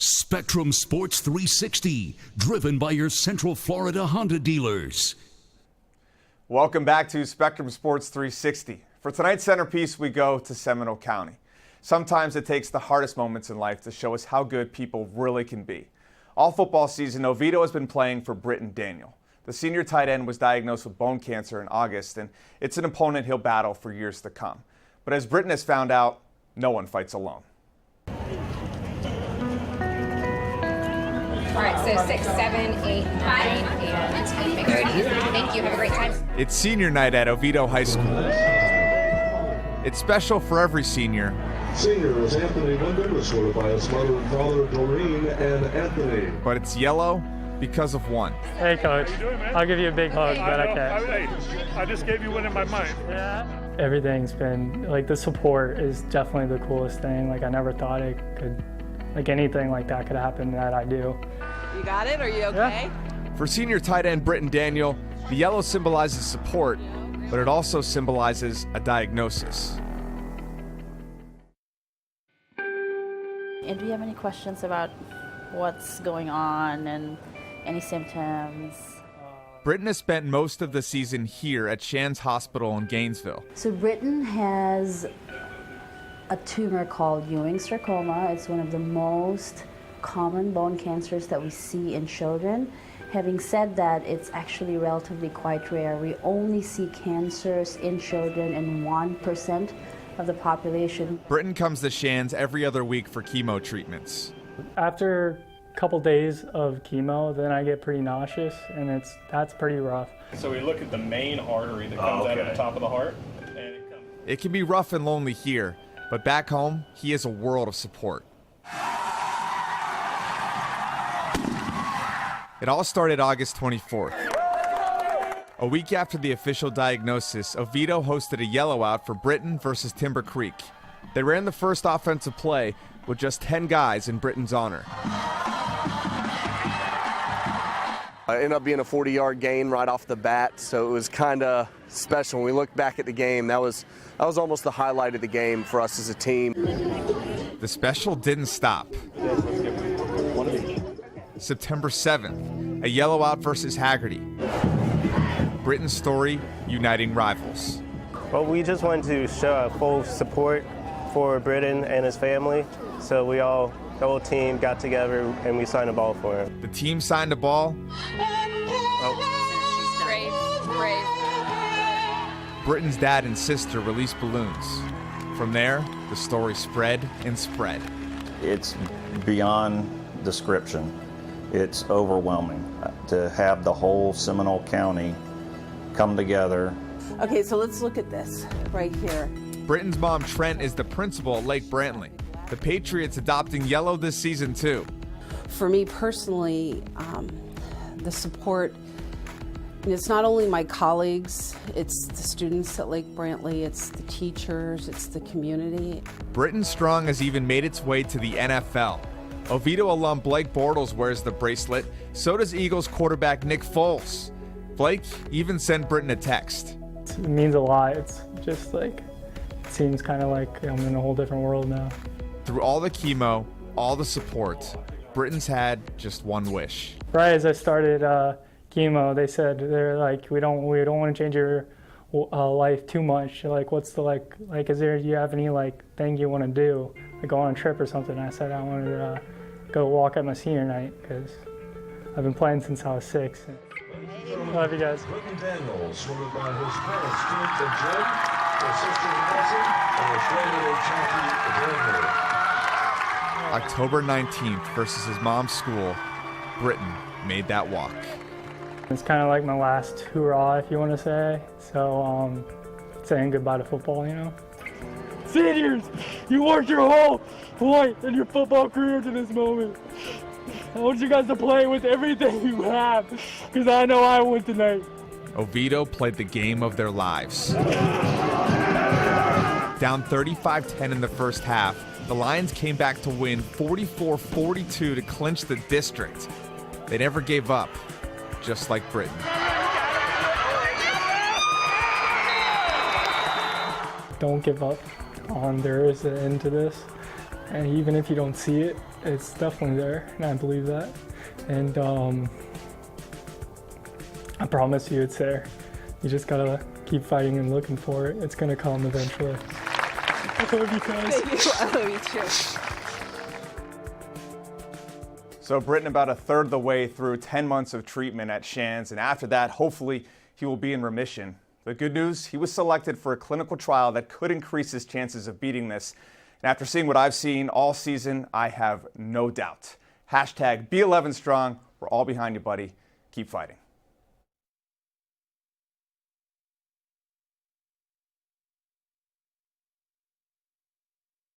Spectrum Sports 360, driven by your Central Florida Honda dealers. Welcome back to Spectrum Sports 360. For tonight's centerpiece, we go to Seminole County. Sometimes it takes the hardest moments in life to show us how good people really can be. All football season, Oviedo has been playing for Britton Daniel. The senior tight end was diagnosed with bone cancer in August, and it's an opponent he'll battle for years to come. But as Britton has found out, no one fights alone. All right, so 6, 7, 8, 9, and make it ready. Thank you. Have a great time. It's senior night at Oviedo High School. It's special for every senior. Seniors Anthony Linden, escorted by his mother and father, Doreen and Anthony. But it's yellow because of one. Hey, Coach. I'll give you a big hug, but I can't. I just gave you one in my mind. Yeah. Everything's been, like, the support is definitely the coolest thing. Like, I never thought it could, like, anything like that could happen that I do. You got it? Are you okay? Yeah. For senior tight end Britton Daniel, the yellow symbolizes support, but it also symbolizes a diagnosis. And do you have any questions about what's going on and any symptoms? Britton has spent most of the season here at Shands Hospital in Gainesville. So Britton has a tumor called Ewing sarcoma. It's one of the most common bone cancers that we see in children. Having said that, it's actually relatively quite rare. We only see cancers in children in 1% of the population. Britton comes to Shands every other week for chemo treatments. After a couple days of chemo, then I get pretty nauseous, and that's pretty rough. So we look at the main artery that comes out of the top of the heart. And it can be rough and lonely here, but back home, he has a world of support. It all started August 24th. A week after the official diagnosis, Oviedo hosted a yellow out for Britton versus Timber Creek. They ran the first offensive play with just 10 guys in Britton's honor. It ended up being a 40-yard gain right off the bat, so it was kind of special. When we look back at the game, that was almost the highlight of the game for us as a team. The special didn't stop. September 7th, a yellow out versus Haggerty. Britton's story uniting rivals. Well, we just wanted to show full support for Britton and his family, so the whole team got together and we signed a ball for him. The team signed a ball. Brave. Britton's dad and sister released balloons. From there, the story spread and spread. It's beyond description. It's overwhelming to have the whole Seminole County come together. Okay, so let's look at this right here. Britton's mom, Trent, is the principal at Lake Brantley. The Patriots adopting yellow this season, too. For me personally, the support, it's not only my colleagues, it's the students at Lake Brantley, it's the teachers, it's the community. Britton Strong has even made its way to the NFL. Oviedo alum Blake Bortles wears the bracelet. So does Eagles quarterback Nick Foles. Blake even sent Britton a text. It means a lot. It's just like, it seems kind of like I'm in a whole different world now. Through all the chemo, all the support, Britton's had just one wish. Right as I started chemo, they said, they're like, we don't want to change your life too much. Like, what's the like is there, do you have any like thing you want to do? Like go on a trip or something? I said I wanted to go walk at my senior night because I've been playing since I was 6. Love you guys. Britton Daniels, escorted by his parents, Stuart and Jen, their sister Nancy, and his brother Jackie Daniel. October 19th versus his mom's school, Britton made that walk. It's kind of like my last hurrah, if you want to say. So, saying goodbye to football, you know. Seniors, you worked your whole life and your football career to this moment. I want you guys to play with everything you have, because I know I would tonight. Oviedo played the game of their lives. Down 35-10 in the first half, the Lions came back to win 44-42 to clinch the district. They never gave up, just like Britton. Don't give up. There is an end to this, and even if you don't see it, it's definitely there, and I believe that. And I promise you it's there. You just gotta keep fighting and looking for it. It's gonna come eventually. I love you guys. Thank you. I love you too. So Britton about a third of the way through 10 months of treatment at Shands, and after that, hopefully, he will be in remission. The good news, he was selected for a clinical trial that could increase his chances of beating this. And after seeing what I've seen all season, I have no doubt. #Be11Strong. We're all behind you, buddy. Keep fighting.